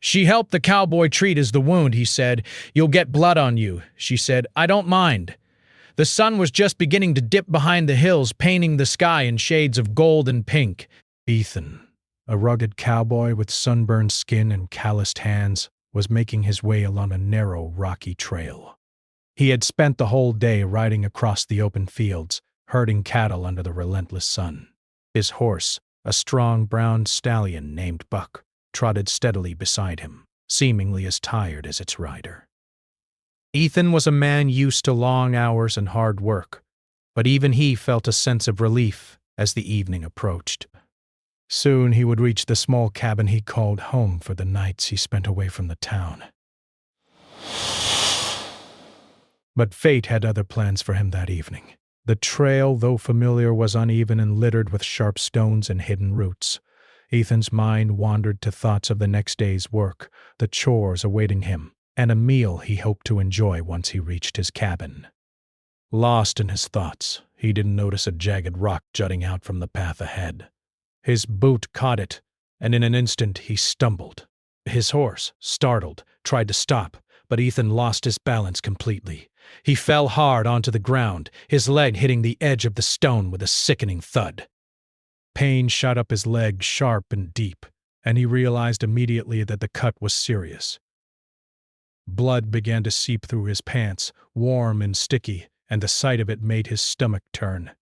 She helped the cowboy treat the wound, he said. You'll get blood on you, she said. I don't mind. The sun was just beginning to dip behind the hills, painting the sky in shades of gold and pink. Ethan, a rugged cowboy with sunburned skin and calloused hands, was making his way along a narrow, rocky trail. He had spent the whole day riding across the open fields, herding cattle under the relentless sun. His horse, a strong brown stallion named Buck, trotted steadily beside him, seemingly as tired as its rider. Ethan was a man used to long hours and hard work, but even he felt a sense of relief as the evening approached. Soon he would reach the small cabin he called home for the nights he spent away from the town. But fate had other plans for him that evening. The trail, though familiar, was uneven and littered with sharp stones and hidden roots. Ethan's mind wandered to thoughts of the next day's work, the chores awaiting him, and a meal he hoped to enjoy once he reached his cabin. Lost in his thoughts, he didn't notice a jagged rock jutting out from the path ahead. His boot caught it, and in an instant he stumbled. His horse, startled, tried to stop, but Ethan lost his balance completely. He fell hard onto the ground, his leg hitting the edge of the stone with a sickening thud. Pain shot up his leg sharp and deep, and he realized immediately that the cut was serious. Blood began to seep through his pants, warm and sticky, and the sight of it made his stomach turn.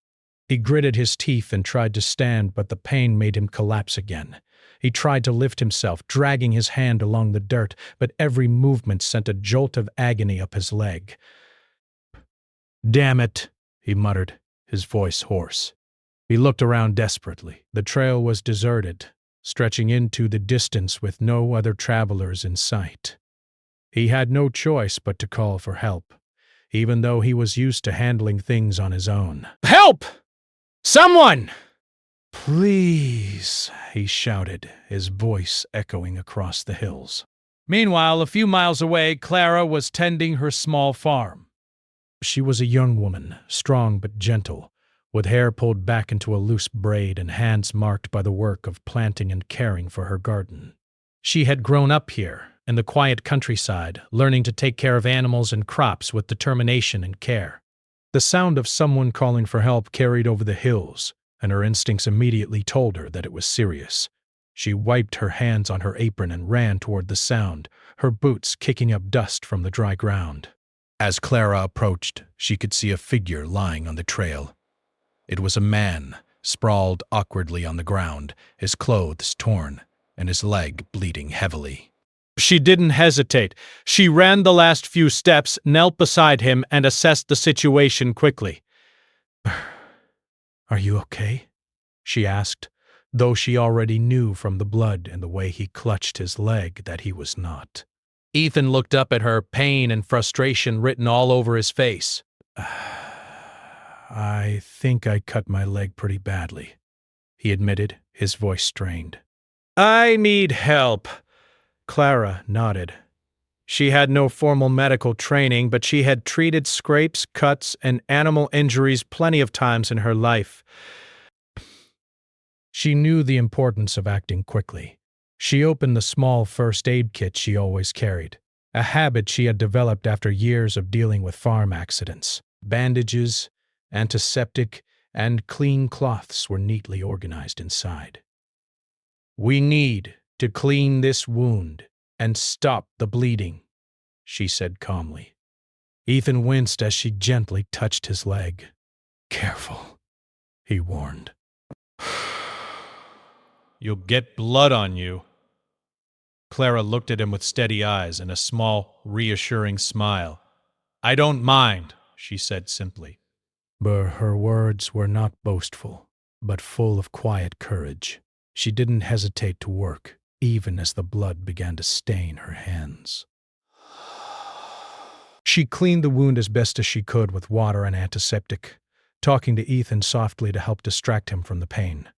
He gritted his teeth and tried to stand, but the pain made him collapse again. He tried to lift himself, dragging his hand along the dirt, but every movement sent a jolt of agony up his leg. "Damn it," he muttered, his voice hoarse. He looked around desperately. The trail was deserted, stretching into the distance with no other travelers in sight. He had no choice but to call for help, even though he was used to handling things on his own. "Help! Someone!" "Please," he shouted, his voice echoing across the hills. Meanwhile, a few miles away, Clara was tending her small farm. She was a young woman, strong but gentle, with hair pulled back into a loose braid and hands marked by the work of planting and caring for her garden. She had grown up here, in the quiet countryside, learning to take care of animals and crops with determination and care. The sound of someone calling for help carried over the hills, and her instincts immediately told her that it was serious. She wiped her hands on her apron and ran toward the sound, her boots kicking up dust from the dry ground. As Clara approached, she could see a figure lying on the trail. It was a man, sprawled awkwardly on the ground, his clothes torn, and his leg bleeding heavily. She didn't hesitate. She ran the last few steps, knelt beside him, and assessed the situation quickly. "Are you okay?" she asked, though she already knew from the blood and the way he clutched his leg that he was not. Ethan looked up at her, pain and frustration written all over his face. "I think I cut my leg pretty badly," he admitted, his voice strained. "I need help." Clara nodded. She had no formal medical training, but she had treated scrapes, cuts, and animal injuries plenty of times in her life. She knew the importance of acting quickly. She opened the small first aid kit she always carried, a habit she had developed after years of dealing with farm accidents. Bandages, antiseptic, and clean cloths were neatly organized inside. "We need to clean this wound and stop the bleeding," she said calmly. Ethan winced as she gently touched his leg. "Careful," he warned. "You'll get blood on you." Clara looked at him with steady eyes and a small, reassuring smile. "I don't mind," she said simply. But her words were not boastful, but full of quiet courage. She didn't hesitate to work, even as the blood began to stain her hands. She cleaned the wound as best as she could with water and antiseptic, talking to Ethan softly to help distract him from the pain.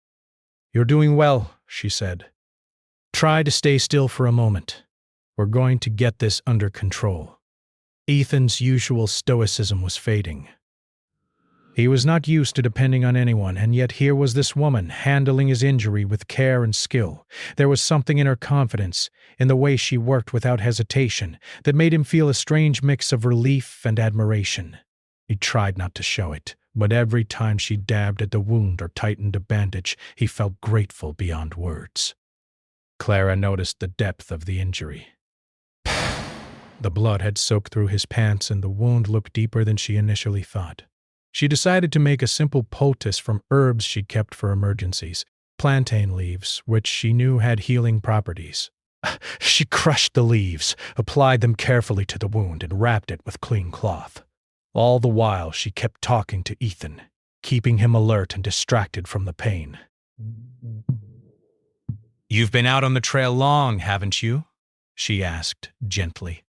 "You're doing well," she said. "Try to stay still for a moment. We're going to get this under control." Ethan's usual stoicism was fading. He was not used to depending on anyone, and yet here was this woman handling his injury with care and skill. There was something in her confidence, in the way she worked without hesitation, that made him feel a strange mix of relief and admiration. He tried not to show it, but every time she dabbed at the wound or tightened a bandage, he felt grateful beyond words. Clara noticed the depth of the injury. The blood had soaked through his pants, and the wound looked deeper than she initially thought. She decided to make a simple poultice from herbs she'd kept for emergencies, plantain leaves, which she knew had healing properties. She crushed the leaves, applied them carefully to the wound, and wrapped it with clean cloth. All the while, she kept talking to Ethan, keeping him alert and distracted from the pain. "You've been out on the trail long, haven't you?" she asked gently.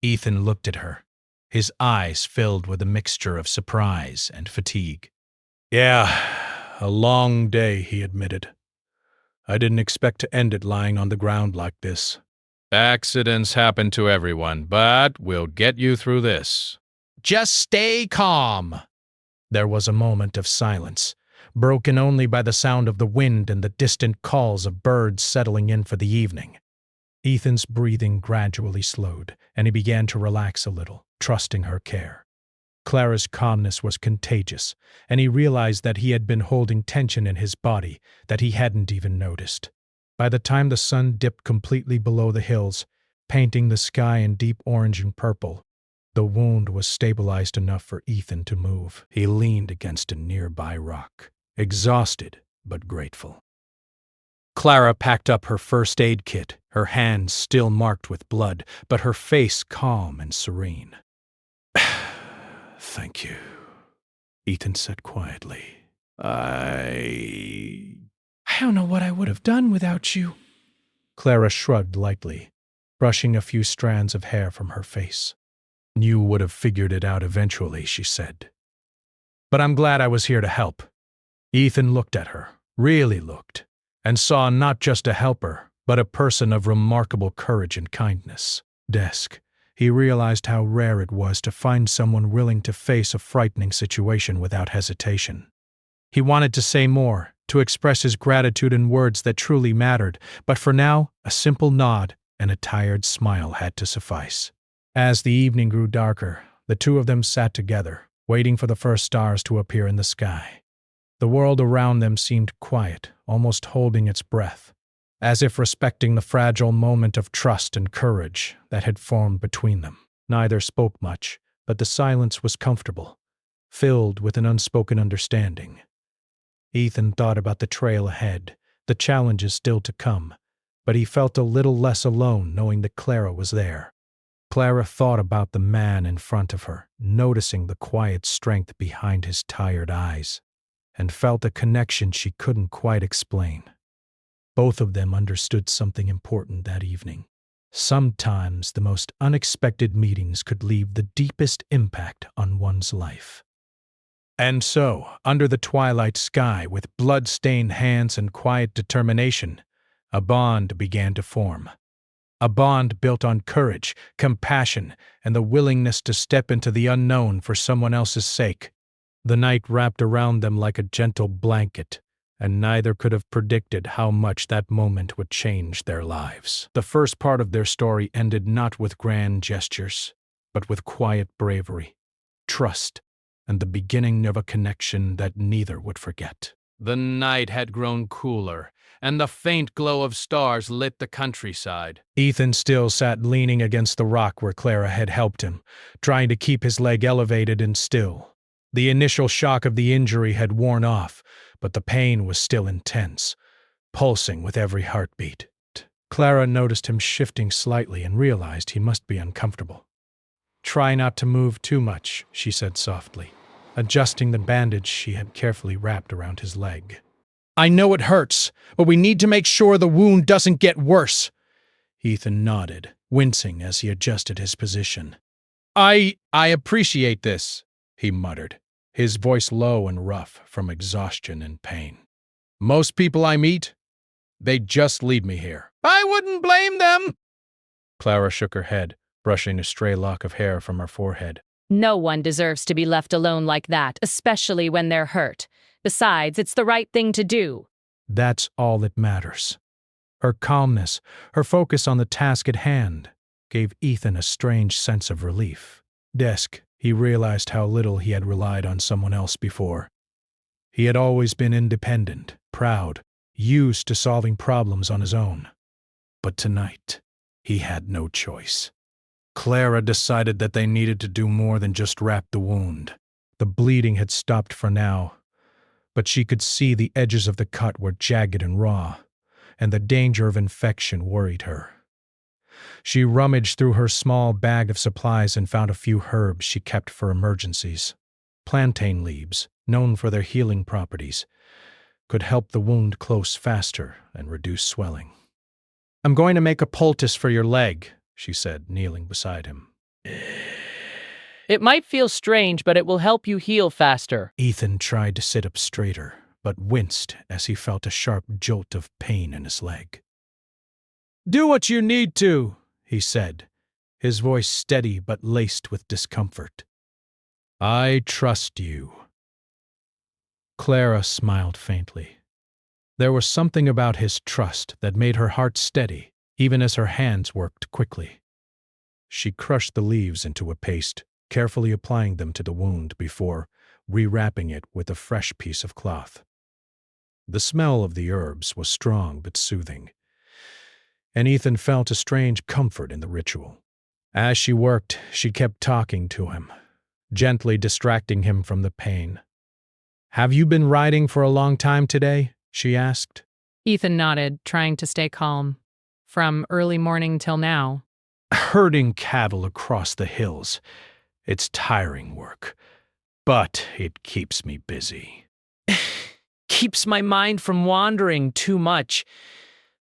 Ethan looked at her, his eyes filled with a mixture of surprise and fatigue. "Yeah, a long day," he admitted. "I didn't expect to end it lying on the ground like this." "Accidents happen to everyone, but we'll get you through this. Just stay calm." There was a moment of silence, broken only by the sound of the wind and the distant calls of birds settling in for the evening. Ethan's breathing gradually slowed, and he began to relax a little, trusting her care. Clara's calmness was contagious, and he realized that he had been holding tension in his body that he hadn't even noticed. By the time the sun dipped completely below the hills, painting the sky in deep orange and purple, the wound was stabilized enough for Ethan to move. He leaned against a nearby rock, exhausted but grateful. Clara packed up her first aid kit, her hands still marked with blood, but her face calm and serene. "Thank you," Ethan said quietly. I don't know what I would have done without you." Clara shrugged lightly, brushing a few strands of hair from her face. "You would have figured it out eventually," she said. "But I'm glad I was here to help." Ethan looked at her, really looked, and saw not just a helper, but a person of remarkable courage and kindness. He realized how rare it was to find someone willing to face a frightening situation without hesitation. He wanted to say more, to express his gratitude in words that truly mattered, but for now, a simple nod and a tired smile had to suffice. As the evening grew darker, the two of them sat together, waiting for the first stars to appear in the sky. The world around them seemed quiet, almost holding its breath, as if respecting the fragile moment of trust and courage that had formed between them. Neither spoke much, but the silence was comfortable, filled with an unspoken understanding. Ethan thought about the trail ahead, the challenges still to come, but he felt a little less alone knowing that Clara was there. Clara thought about the man in front of her, noticing the quiet strength behind his tired eyes, and felt a connection she couldn't quite explain. Both of them understood something important that evening. Sometimes the most unexpected meetings could leave the deepest impact on one's life. And so, under the twilight sky, with blood-stained hands and quiet determination, a bond began to form. A bond built on courage, compassion, and the willingness to step into the unknown for someone else's sake. The night wrapped around them like a gentle blanket, and neither could have predicted how much that moment would change their lives. The first part of their story ended not with grand gestures, but with quiet bravery, trust, and the beginning of a connection that neither would forget. The night had grown cooler, and the faint glow of stars lit the countryside. Ethan still sat leaning against the rock where Clara had helped him, trying to keep his leg elevated and still. The initial shock of the injury had worn off, but the pain was still intense, pulsing with every heartbeat. Clara noticed him shifting slightly and realized he must be uncomfortable. "Try not to move too much," she said softly, adjusting the bandage she had carefully wrapped around his leg. "I know it hurts, but we need to make sure the wound doesn't get worse." Ethan nodded, wincing as he adjusted his position. I appreciate this," he muttered, his voice low and rough from exhaustion and pain. "Most people I meet, they just leave me here." "I wouldn't blame them." Clara shook her head, brushing a stray lock of hair from her forehead. No one deserves to be left alone like that, especially when they're hurt. Besides, it's the right thing to do. That's all that matters. Her calmness, her focus on the task at hand, gave Ethan a strange sense of relief. He realized how little he had relied on someone else before. He had always been independent, proud, used to solving problems on his own. But tonight, he had no choice. Clara decided that they needed to do more than just wrap the wound. The bleeding had stopped for now, but she could see the edges of the cut were jagged and raw, and the danger of infection worried her. She rummaged through her small bag of supplies and found a few herbs she kept for emergencies. Plantain leaves, known for their healing properties, could help the wound close faster and reduce swelling. "I'm going to make a poultice for your leg," she said, kneeling beside him. It might feel strange, but it will help you heal faster. Ethan tried to sit up straighter, but winced as he felt a sharp jolt of pain in his leg. "Do what you need to," he said, his voice steady but laced with discomfort. "I trust you." Clara smiled faintly. There was something about his trust that made her heart steady, even as her hands worked quickly. She crushed the leaves into a paste, carefully applying them to the wound before rewrapping it with a fresh piece of cloth. The smell of the herbs was strong but soothing, and Ethan felt a strange comfort in the ritual. As she worked, she kept talking to him, gently distracting him from the pain. "Have you been riding for a long time today?" she asked. Ethan nodded, trying to stay calm. "From early morning till now." "Herding cattle across the hills. It's tiring work, but it keeps me busy." Keeps my mind from wandering too much.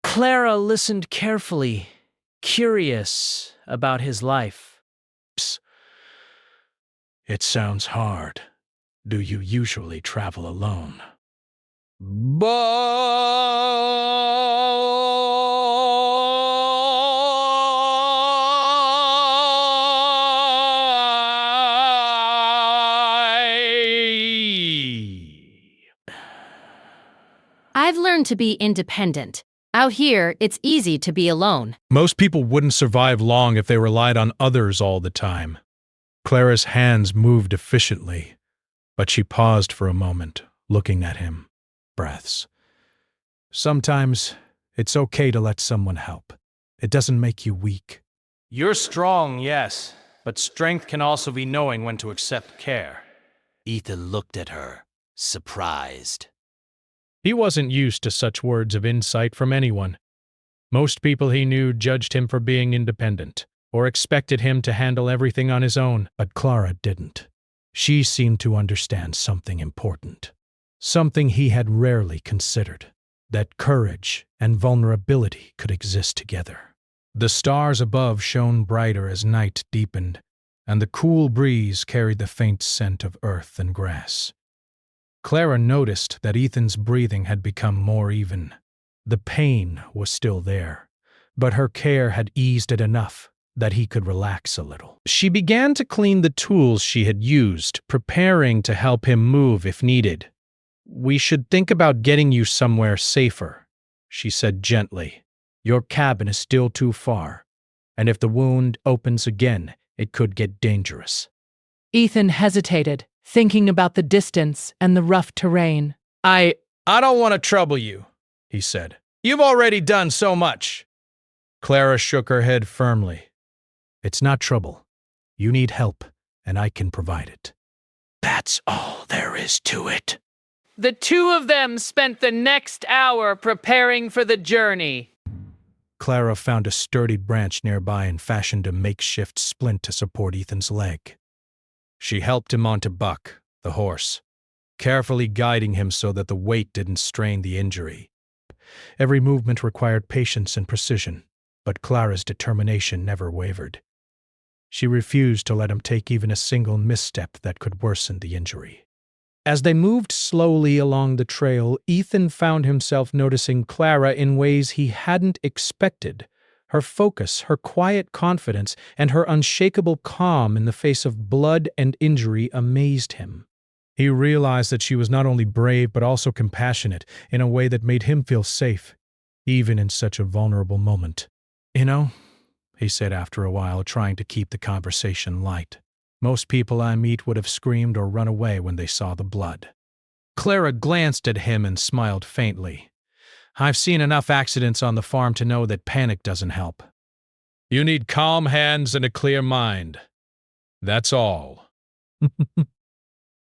Clara listened carefully, curious about his life. "Psst. It sounds hard. Do you usually travel alone?" I've learned to be independent. Out here, it's easy to be alone. Most people wouldn't survive long if they relied on others all the time. Clara's hands moved efficiently, but she paused for a moment, looking at him. Breaths. "Sometimes it's okay to let someone help. It doesn't make you weak." You're strong, yes, but strength can also be knowing when to accept care. Ethan looked at her, surprised. He wasn't used to such words of insight from anyone. Most people he knew judged him for being independent, or expected him to handle everything on his own, but Clara didn't. She seemed to understand something important, something he had rarely considered, that courage and vulnerability could exist together. The stars above shone brighter as night deepened, and the cool breeze carried the faint scent of earth and grass. Clara noticed that Ethan's breathing had become more even. The pain was still there, but her care had eased it enough that he could relax a little. She began to clean the tools she had used, preparing to help him move if needed. "We should think about getting you somewhere safer," she said gently. "Your cabin is still too far, and if the wound opens again, it could get dangerous." Ethan hesitated, thinking about the distance and the rough terrain. I don't want to trouble you, he said. You've already done so much. Clara shook her head firmly. "It's not trouble. You need help, and I can provide it." That's all there is to it. The two of them spent the next hour preparing for the journey. Clara found a sturdy branch nearby and fashioned a makeshift splint to support Ethan's leg. She helped him onto Buck, the horse, carefully guiding him so that the weight didn't strain the injury. Every movement required patience and precision, but Clara's determination never wavered. She refused to let him take even a single misstep that could worsen the injury. As they moved slowly along the trail, Ethan found himself noticing Clara in ways he hadn't expected, Her focus, her quiet confidence, and her unshakable calm in the face of blood and injury amazed him. He realized that she was not only brave but also compassionate in a way that made him feel safe, even in such a vulnerable moment. "You know," he said after a while, trying to keep the conversation light, "most people I meet would have screamed or run away when they saw the blood." Clara glanced at him and smiled faintly. "I've seen enough accidents on the farm to know that panic doesn't help. You need calm hands and a clear mind. That's all."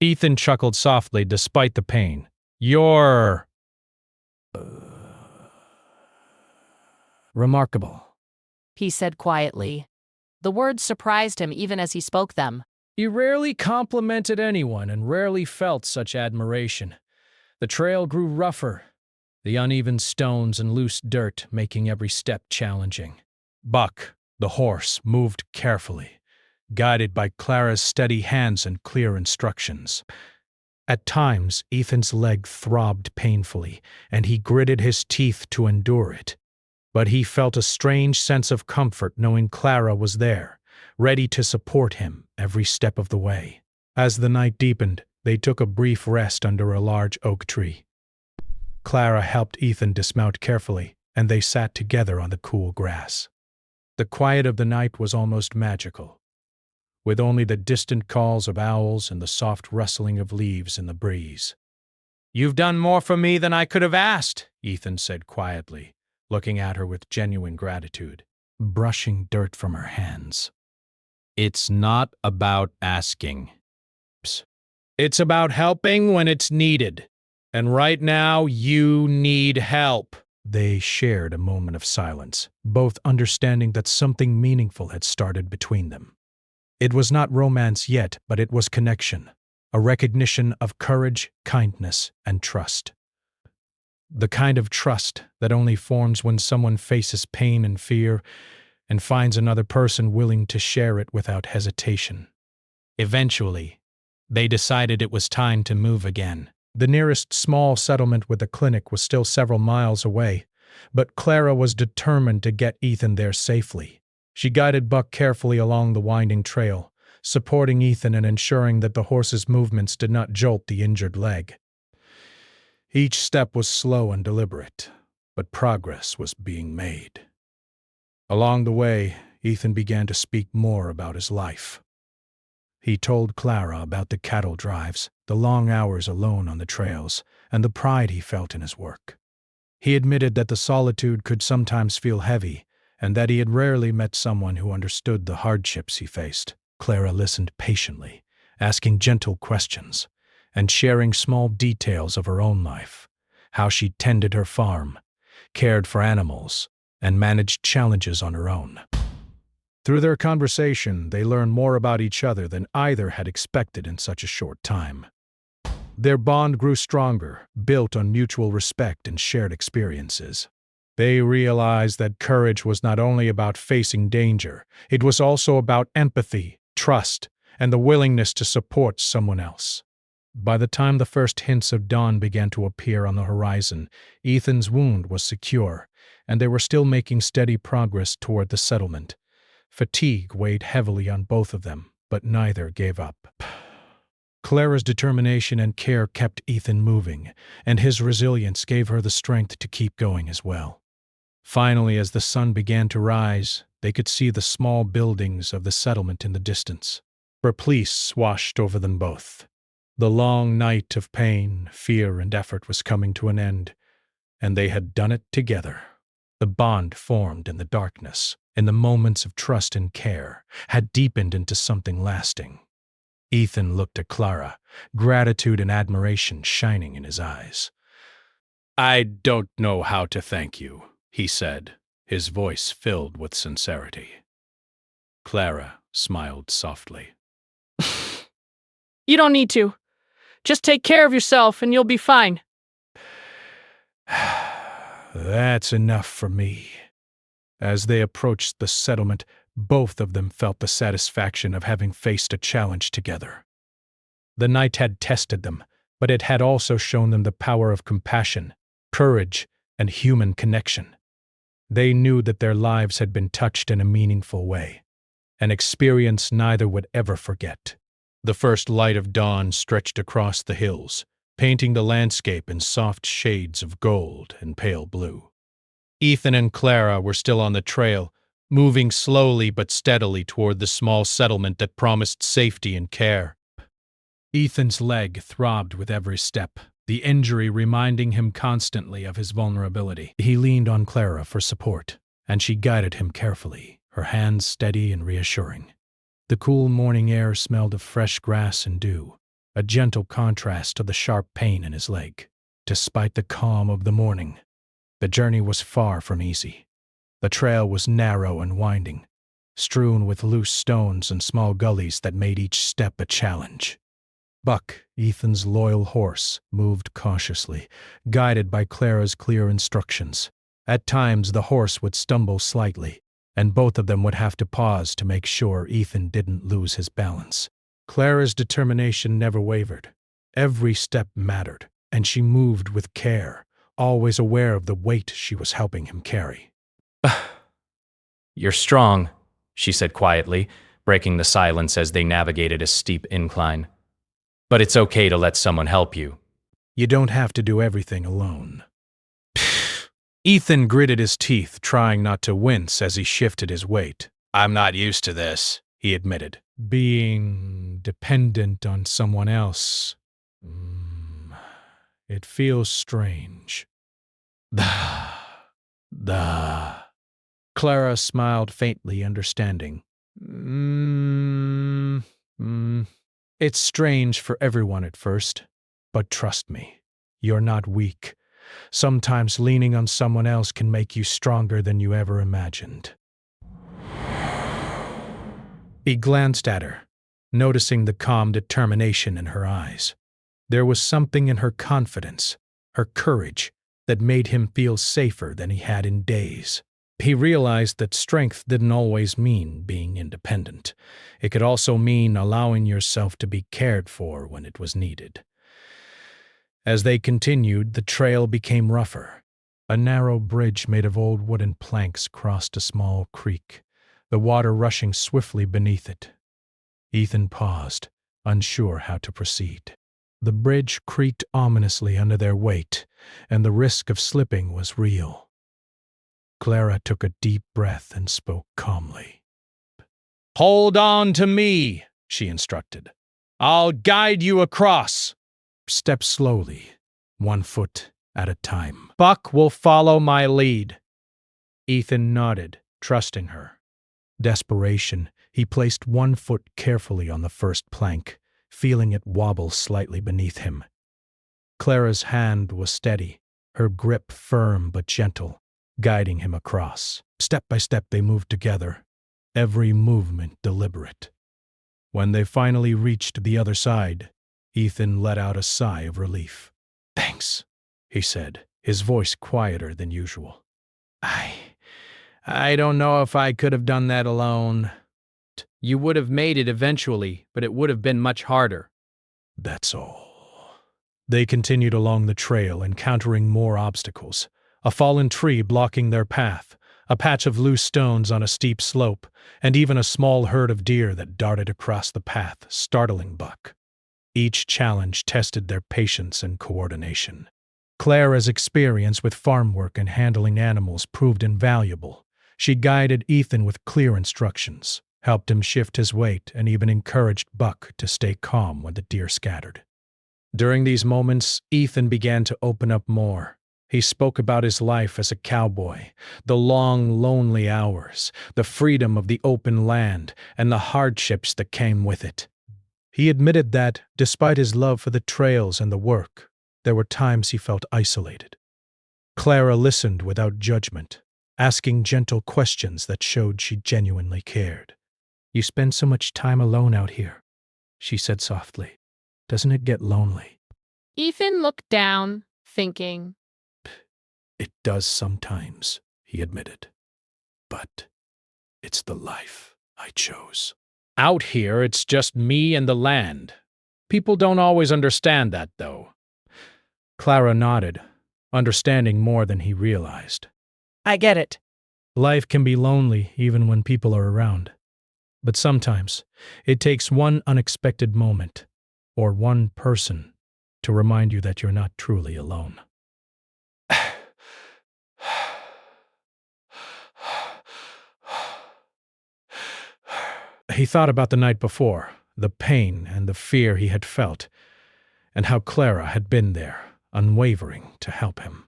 Ethan chuckled softly despite the pain. "You're remarkable," he said quietly. The words surprised him even as he spoke them. He rarely complimented anyone and rarely felt such admiration. The trail grew rougher, the uneven stones and loose dirt making every step challenging. Buck, the horse, moved carefully, guided by Clara's steady hands and clear instructions. At times, Ethan's leg throbbed painfully, and he gritted his teeth to endure it. But he felt a strange sense of comfort knowing Clara was there, ready to support him every step of the way. As the night deepened, they took a brief rest under a large oak tree. Clara helped Ethan dismount carefully, and they sat together on the cool grass. The quiet of the night was almost magical, with only the distant calls of owls and the soft rustling of leaves in the breeze. "You've done more for me than I could have asked," Ethan said quietly, looking at her with genuine gratitude, brushing dirt from her hands. "It's not about asking. It's about helping when it's needed. And right now, you need help." They shared a moment of silence, both understanding that something meaningful had started between them. It was not romance yet, but it was connection, a recognition of courage, kindness, and trust. The kind of trust that only forms when someone faces pain and fear and finds another person willing to share it without hesitation. Eventually, they decided it was time to move again. The nearest small settlement with a clinic was still several miles away, but Clara was determined to get Ethan there safely. She guided Buck carefully along the winding trail, supporting Ethan and ensuring that the horse's movements did not jolt the injured leg. Each step was slow and deliberate, but progress was being made. Along the way, Ethan began to speak more about his life. He told Clara about the cattle drives, the long hours alone on the trails, and the pride he felt in his work. He admitted that the solitude could sometimes feel heavy, and that he had rarely met someone who understood the hardships he faced. Clara listened patiently, asking gentle questions, and sharing small details of her own life, how she tended her farm, cared for animals, and managed challenges on her own. Through their conversation, they learned more about each other than either had expected in such a short time. Their bond grew stronger, built on mutual respect and shared experiences. They realized that courage was not only about facing danger, it was also about empathy, trust, and the willingness to support someone else. By the time the first hints of dawn began to appear on the horizon, Ethan's wound was secure, and they were still making steady progress toward the settlement. Fatigue weighed heavily on both of them, but neither gave up. Clara's determination and care kept Ethan moving, and his resilience gave her the strength to keep going as well. Finally, as the sun began to rise, they could see the small buildings of the settlement in the distance. Police washed over them both. The long night of pain, fear, and effort was coming to an end, and they had done it together. The bond formed in the darkness, in the moments of trust and care, had deepened into something lasting. Ethan looked at Clara, gratitude and admiration shining in his eyes. "I don't know how to thank you," he said, his voice filled with sincerity. Clara smiled softly. "You don't need to. Just take care of yourself and you'll be fine." "That's enough for me." As they approached the settlement, both of them felt the satisfaction of having faced a challenge together. The night had tested them, but it had also shown them the power of compassion, courage, and human connection. They knew that their lives had been touched in a meaningful way, an experience neither would ever forget. The first light of dawn stretched across the hills, painting the landscape in soft shades of gold and pale blue. Ethan and Clara were still on the trail, moving slowly but steadily toward the small settlement that promised safety and care. Ethan's leg throbbed with every step, the injury reminding him constantly of his vulnerability. He leaned on Clara for support, and she guided him carefully, her hands steady and reassuring. The cool morning air smelled of fresh grass and dew, a gentle contrast to the sharp pain in his leg. Despite the calm of the morning, the journey was far from easy. The trail was narrow and winding, strewn with loose stones and small gullies that made each step a challenge. Buck, Ethan's loyal horse, moved cautiously, guided by Clara's clear instructions. At times the horse would stumble slightly, and both of them would have to pause to make sure Ethan didn't lose his balance. Clara's determination never wavered. Every step mattered, and she moved with care, always aware of the weight she was helping him carry. "You're strong," she said quietly, breaking the silence as they navigated a steep incline. "But it's okay to let someone help you." You don't have to do everything alone. Ethan gritted his teeth, trying not to wince as he shifted his weight. I'm not used to this, he admitted. Being dependent on someone else. It feels strange. Clara smiled faintly, understanding. It's strange for everyone at first, but trust me, you're not weak. Sometimes leaning on someone else can make you stronger than you ever imagined. He glanced at her, noticing the calm determination in her eyes. There was something in her confidence, her courage, that made him feel safer than he had in days. He realized that strength didn't always mean being independent. It could also mean allowing yourself to be cared for when it was needed. As they continued, the trail became rougher. A narrow bridge made of old wooden planks crossed a small creek, the water rushing swiftly beneath it. Ethan paused, unsure how to proceed. The bridge creaked ominously under their weight, and the risk of slipping was real. Clara took a deep breath and spoke calmly. Hold on to me, she instructed. I'll guide you across. Step slowly, 1 foot at a time. Buck will follow my lead. Ethan nodded, trusting her. Desperation, he placed 1 foot carefully on the first plank, feeling it wobble slightly beneath him. Clara's hand was steady, her grip firm but gentle, guiding him across. Step by step they moved together, every movement deliberate. When they finally reached the other side, Ethan let out a sigh of relief. "Thanks," he said, his voice quieter than usual. I don't know if I could have done that alone. You would have made it eventually, but it would have been much harder. That's all. They continued along the trail, encountering more obstacles. A fallen tree blocking their path, a patch of loose stones on a steep slope, and even a small herd of deer that darted across the path, startling Buck. Each challenge tested their patience and coordination. Clara's experience with farm work and handling animals proved invaluable. She guided Ethan with clear instructions, helped him shift his weight, and even encouraged Buck to stay calm when the deer scattered. During these moments, Ethan began to open up more. He spoke about his life as a cowboy, the long, lonely hours, the freedom of the open land, and the hardships that came with it. He admitted that, despite his love for the trails and the work, there were times he felt isolated. Clara listened without judgment, asking gentle questions that showed she genuinely cared. "You spend so much time alone out here," she said softly. "Doesn't it get lonely?" Ethan looked down, thinking. "It does sometimes," he admitted. "But it's the life I chose." Out here, it's just me and the land. People don't always understand that, though. Clara nodded, understanding more than he realized. I get it. Life can be lonely even when people are around. But sometimes it takes one unexpected moment or one person to remind you that you're not truly alone. He thought about the night before, the pain and the fear he had felt, and how Clara had been there, unwavering, to help him.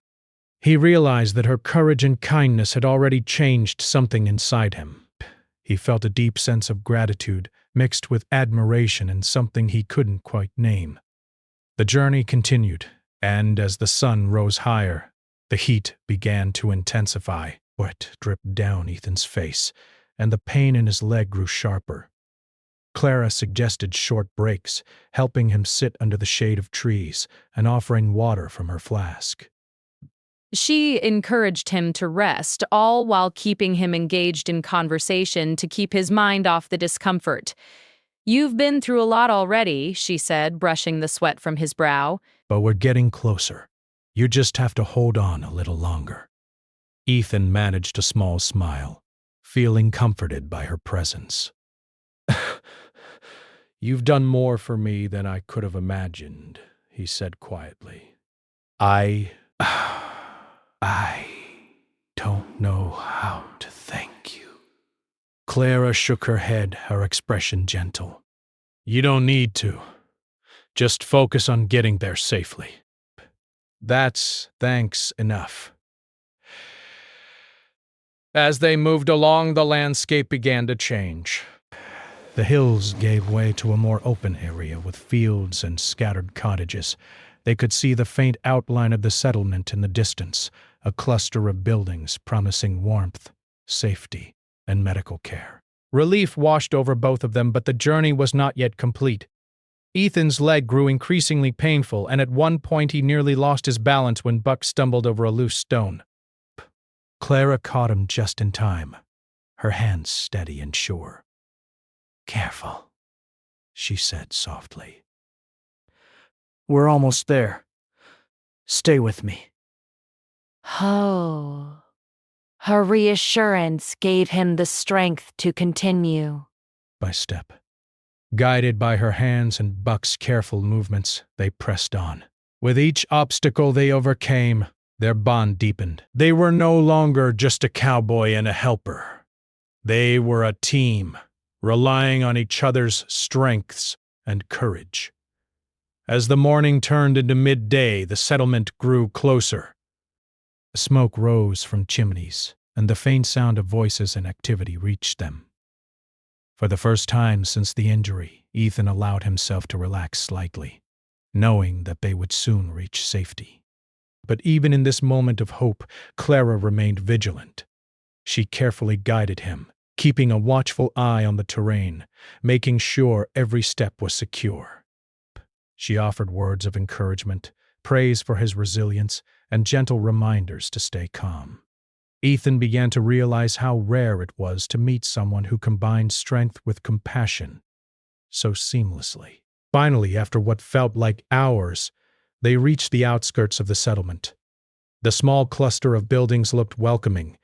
He realized that her courage and kindness had already changed something inside him. He felt a deep sense of gratitude mixed with admiration and something he couldn't quite name. The journey continued, and as the sun rose higher, the heat began to intensify. Sweat dripped down Ethan's face, and the pain in his leg grew sharper. Clara suggested short breaks, helping him sit under the shade of trees and offering water from her flask. She encouraged him to rest, all while keeping him engaged in conversation to keep his mind off the discomfort. "You've been through a lot already," she said, brushing the sweat from his brow. "But we're getting closer. You just have to hold on a little longer." Ethan managed a small smile, feeling comforted by her presence. "You've done more for me than I could have imagined," he said quietly. I don't know how to thank you." Clara shook her head, her expression gentle. "You don't need to. Just focus on getting there safely. That's thanks enough." As they moved along, the landscape began to change. The hills gave way to a more open area with fields and scattered cottages. They could see the faint outline of the settlement in the distance, a cluster of buildings promising warmth, safety, and medical care. Relief washed over both of them, but the journey was not yet complete. Ethan's leg grew increasingly painful, and at one point he nearly lost his balance when Buck stumbled over a loose stone. Clara caught him just in time, her hands steady and sure. "Careful," she said softly. We're almost there. Stay with me." Oh. Her reassurance gave him the strength to continue. By step. Guided by her hands and Buck's careful movements, they pressed on. With each obstacle they overcame, their bond deepened. They were no longer just a cowboy and a helper. They were a team, relying on each other's strengths and courage. As the morning turned into midday, the settlement grew closer. Smoke rose from chimneys, and the faint sound of voices and activity reached them. For the first time since the injury, Ethan allowed himself to relax slightly, knowing that they would soon reach safety. But even in this moment of hope, Clara remained vigilant. She carefully guided him, keeping a watchful eye on the terrain, making sure every step was secure. She offered words of encouragement, praise for his resilience, and gentle reminders to stay calm. Ethan began to realize how rare it was to meet someone who combined strength with compassion so seamlessly. Finally, after what felt like hours, they reached the outskirts of the settlement. The small cluster of buildings looked welcoming,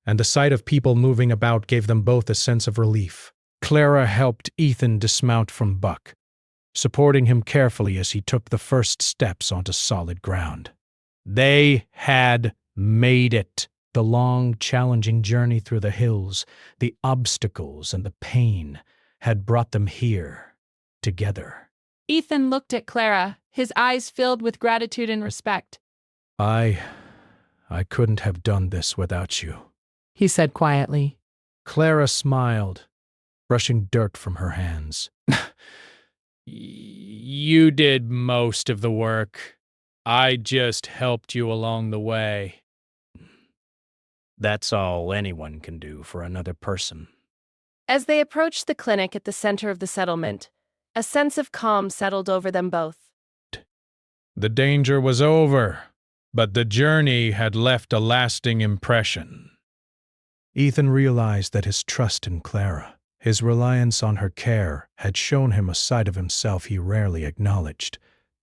and the sight of people moving about gave them both a sense of relief. Clara helped Ethan dismount from Buck, supporting him carefully as he took the first steps onto solid ground. They had made it. The long, challenging journey through the hills, the obstacles and the pain had brought them here, together. Ethan looked at Clara, his eyes filled with gratitude and respect. I couldn't have done this without you," He said quietly. Clara smiled, brushing dirt from her hands. "You did most of the work. I just helped you along the way." "That's all anyone can do for another person." As they approached the clinic at the center of the settlement, a sense of calm settled over them both. The danger was over, but the journey had left a lasting impression. Ethan realized that his trust in Clara, his reliance on her care, had shown him a side of himself he rarely acknowledged,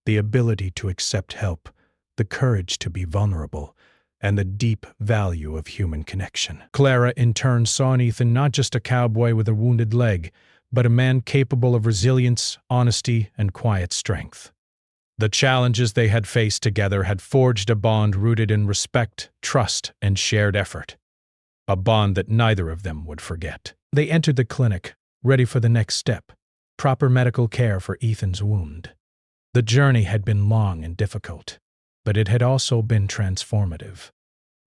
the ability to accept help, the courage to be vulnerable, and the deep value of human connection. Clara, in turn, saw in Ethan not just a cowboy with a wounded leg, but a man capable of resilience, honesty, and quiet strength. The challenges they had faced together had forged a bond rooted in respect, trust, and shared effort. A bond that neither of them would forget. They entered the clinic, ready for the next step, proper medical care for Ethan's wound. The journey had been long and difficult, but it had also been transformative.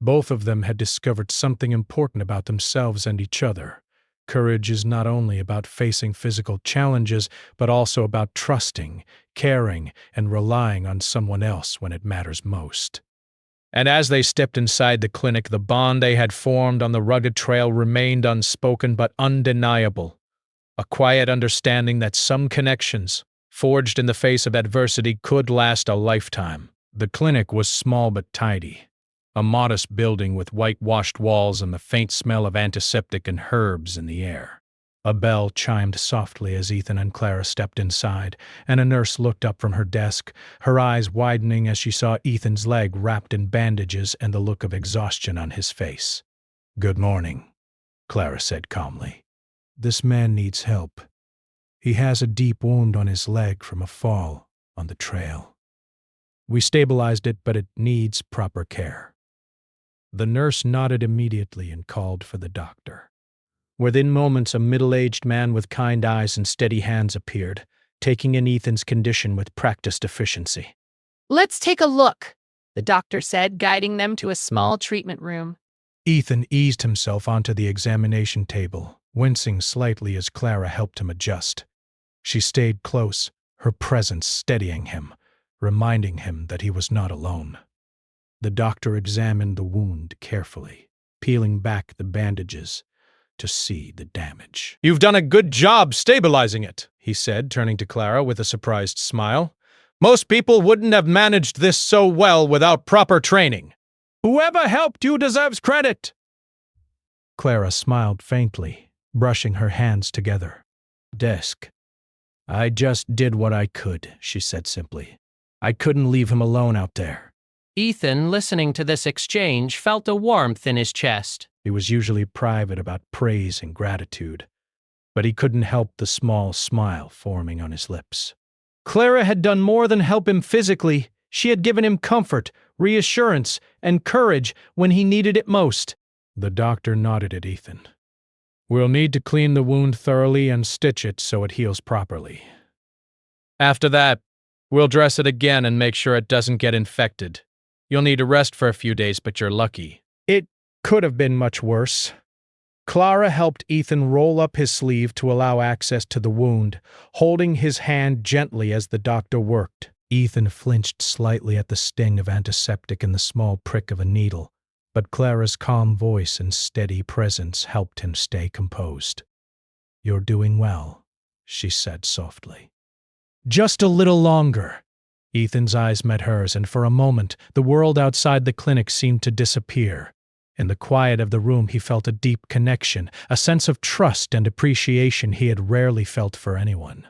Both of them had discovered something important about themselves and each other. Courage is not only about facing physical challenges, but also about trusting, caring, and relying on someone else when it matters most. And as they stepped inside the clinic, the bond they had formed on the rugged trail remained unspoken but undeniable. A quiet understanding that some connections, forged in the face of adversity, could last a lifetime. The clinic was small but tidy. A modest building with whitewashed walls and the faint smell of antiseptic and herbs in the air. A bell chimed softly as Ethan and Clara stepped inside, and a nurse looked up from her desk, her eyes widening as she saw Ethan's leg wrapped in bandages and the look of exhaustion on his face. "Good morning," Clara said calmly. "This man needs help. He has a deep wound on his leg from a fall on the trail. We stabilized it, but it needs proper care." The nurse nodded immediately and called for the doctor. Within moments, a middle-aged man with kind eyes and steady hands appeared, taking in Ethan's condition with practiced efficiency. Let's take a look, the doctor said, guiding them to a small treatment room. Ethan eased himself onto the examination table, wincing slightly as Clara helped him adjust. She stayed close, her presence steadying him, reminding him that he was not alone. The doctor examined the wound carefully, peeling back the bandages to see the damage. "You've done a good job stabilizing it," he said, turning to Clara with a surprised smile. "Most people wouldn't have managed this so well without proper training. Whoever helped you deserves credit." Clara smiled faintly, brushing her hands together. "Desk. I just did what I could," she said simply. "I couldn't leave him alone out there." Ethan, listening to this exchange, felt a warmth in his chest. He was usually private about praise and gratitude, but he couldn't help the small smile forming on his lips. Clara had done more than help him physically. She had given him comfort, reassurance, and courage when he needed it most. The doctor nodded at Ethan. "We'll need to clean the wound thoroughly and stitch it so it heals properly. After that, we'll dress it again and make sure it doesn't get infected. You'll need to rest for a few days, but you're lucky." It could have been much worse. Clara helped Ethan roll up his sleeve to allow access to the wound, holding his hand gently as the doctor worked. Ethan flinched slightly at the sting of antiseptic and the small prick of a needle, but Clara's calm voice and steady presence helped him stay composed. "You're doing well," she said softly. "Just a little longer." Ethan's eyes met hers, and for a moment, the world outside the clinic seemed to disappear. In the quiet of the room, he felt a deep connection, a sense of trust and appreciation he had rarely felt for anyone.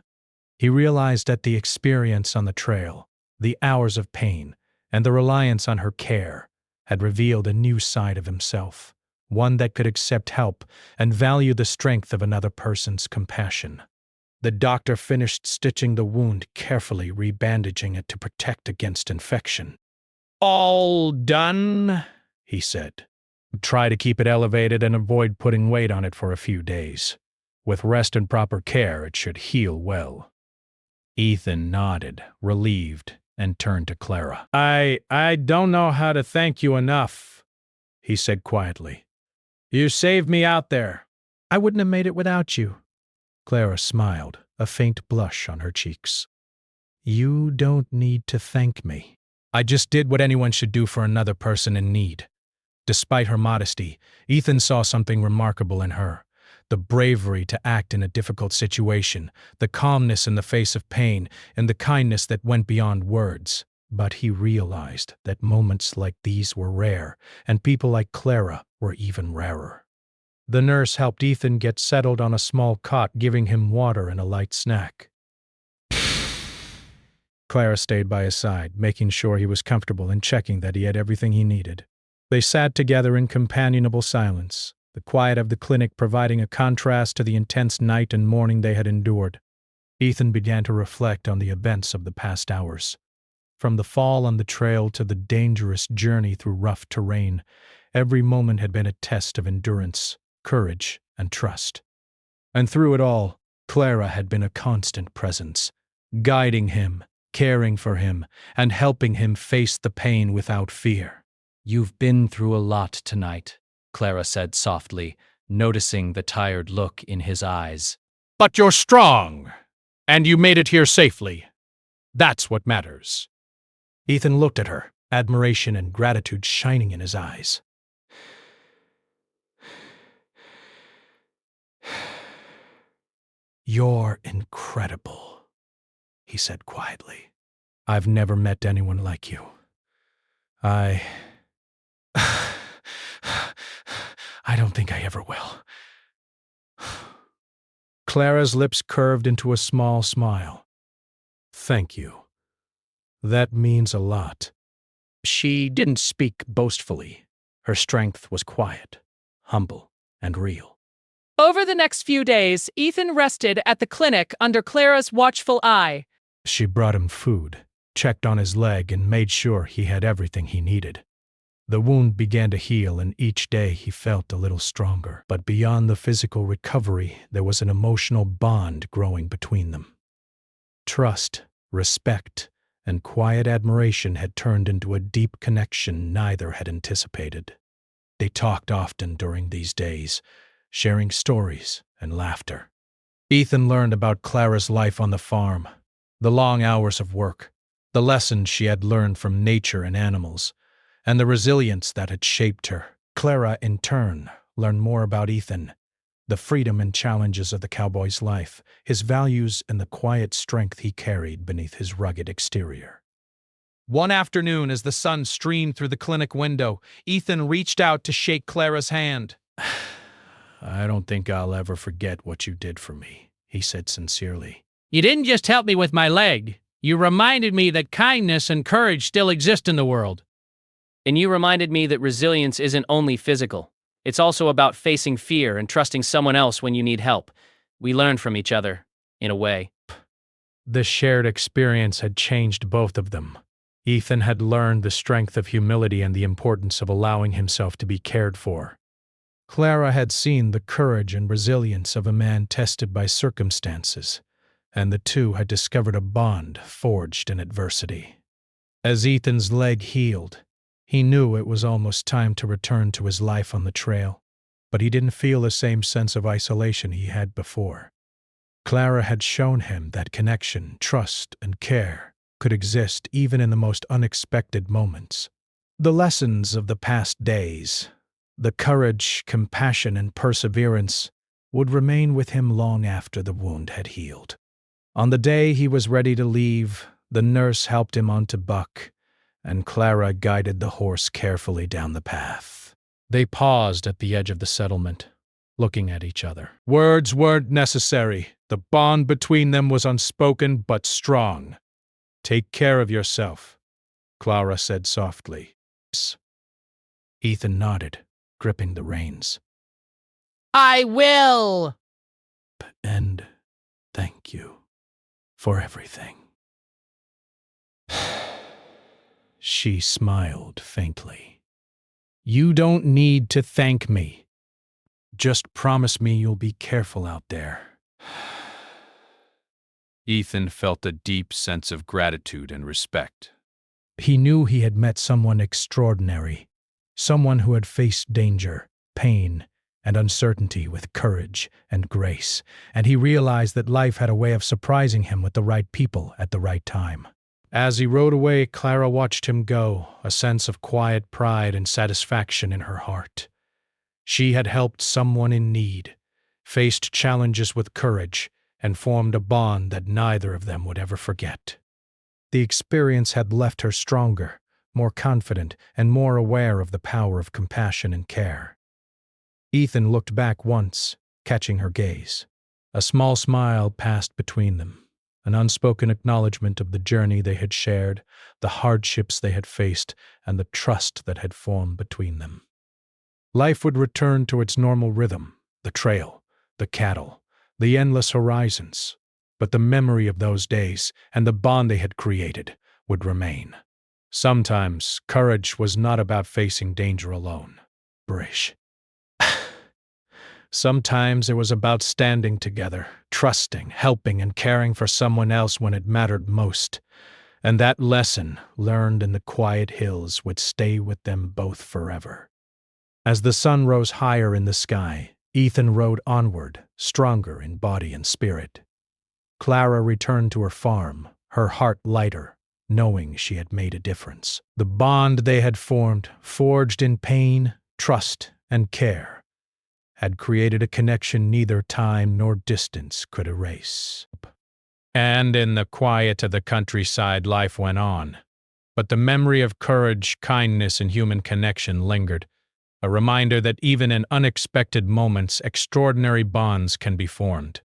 He realized that the experience on the trail, the hours of pain, and the reliance on her care had revealed a new side of himself, one that could accept help and value the strength of another person's compassion. The doctor finished stitching the wound carefully, rebandaging it to protect against infection. "All done," he said. "Try to keep it elevated and avoid putting weight on it for a few days. With rest and proper care, it should heal well." Ethan nodded, relieved, and turned to Clara. I don't know how to thank you enough," he said quietly. "You saved me out there." "I wouldn't have made it without you." Clara smiled, a faint blush on her cheeks. "You don't need to thank me. I just did what anyone should do for another person in need." Despite her modesty, Ethan saw something remarkable in her. The bravery to act in a difficult situation, the calmness in the face of pain, and the kindness that went beyond words. But he realized that moments like these were rare, and people like Clara were even rarer. The nurse helped Ethan get settled on a small cot, giving him water and a light snack. Clara stayed by his side, making sure he was comfortable and checking that he had everything he needed. They sat together in companionable silence, the quiet of the clinic providing a contrast to the intense night and morning they had endured. Ethan began to reflect on the events of the past hours. From the fall on the trail to the dangerous journey through rough terrain, every moment had been a test of endurance, courage, and trust. And through it all, Clara had been a constant presence, guiding him, caring for him, and helping him face the pain without fear. "You've been through a lot tonight," Clara said softly, noticing the tired look in his eyes. "But you're strong, and you made it here safely. That's what matters." Ethan looked at her, admiration and gratitude shining in his eyes. "You're incredible," he said quietly. "I've never met anyone like you. I don't think I ever will." Clara's lips curved into a small smile. "Thank you. That means a lot." She didn't speak boastfully. Her strength was quiet, humble, and real. Over the next few days, Ethan rested at the clinic under Clara's watchful eye. She brought him food, checked on his leg, and made sure he had everything he needed. The wound began to heal, and each day he felt a little stronger. But beyond the physical recovery, there was an emotional bond growing between them. Trust, respect, and quiet admiration had turned into a deep connection neither had anticipated. They talked often during these days, sharing stories and laughter. Ethan learned about Clara's life on the farm, the long hours of work, the lessons she had learned from nature and animals, and the resilience that had shaped her. Clara, in turn, learned more about Ethan, the freedom and challenges of the cowboy's life, his values, and the quiet strength he carried beneath his rugged exterior. One afternoon, as the sun streamed through the clinic window, Ethan reached out to shake Clara's hand. "I don't think I'll ever forget what you did for me," he said sincerely. You didn't just help me with my leg. You reminded me that kindness and courage still exist in the world. And you reminded me that resilience isn't only physical. It's also about facing fear and trusting someone else when you need help. We learned from each other, in a way. The shared experience had changed both of them. Ethan had learned the strength of humility and the importance of allowing himself to be cared for. Clara had seen the courage and resilience of a man tested by circumstances, and the two had discovered a bond forged in adversity. As Ethan's leg healed, he knew it was almost time to return to his life on the trail, but he didn't feel the same sense of isolation he had before. Clara had shown him that connection, trust, and care could exist even in the most unexpected moments. The lessons of the past days, the courage, compassion, and perseverance would remain with him long after the wound had healed. On the day he was ready to leave, the nurse helped him onto Buck, and Clara guided the horse carefully down the path. They paused at the edge of the settlement, looking at each other. Words weren't necessary. The bond between them was unspoken but strong. "Take care of yourself," Clara said softly. Ethan nodded, gripping the reins. I will! "And thank you for everything." She smiled faintly. "You don't need to thank me. Just promise me you'll be careful out there." Ethan felt a deep sense of gratitude and respect. He knew he had met someone extraordinary, someone who had faced danger, pain, and uncertainty with courage and grace, and he realized that life had a way of surprising him with the right people at the right time. As he rode away, Clara watched him go, a sense of quiet pride and satisfaction in her heart. She had helped someone in need, faced challenges with courage, and formed a bond that neither of them would ever forget. The experience had left her stronger, more confident, and more aware of the power of compassion and care. Ethan looked back once, catching her gaze. A small smile passed between them. an unspoken acknowledgement of the journey they had shared, the hardships they had faced, and the trust that had formed between them. Life would return to its normal rhythm, the trail, the cattle, the endless horizons, but the memory of those days and the bond they had created would remain. Sometimes courage was not about facing danger alone. Brish. Sometimes it was about standing together, trusting, helping, and caring for someone else when it mattered most. And that lesson, learned in the quiet hills, would stay with them both forever. As the sun rose higher in the sky, Ethan rode onward, stronger in body and spirit. Clara returned to her farm, her heart lighter, knowing she had made a difference. The bond they had formed, forged in pain, trust, and care, had created a connection neither time nor distance could erase. And in the quiet of the countryside, life went on. But the memory of courage, kindness, and human connection lingered, a reminder that even in unexpected moments, extraordinary bonds can be formed.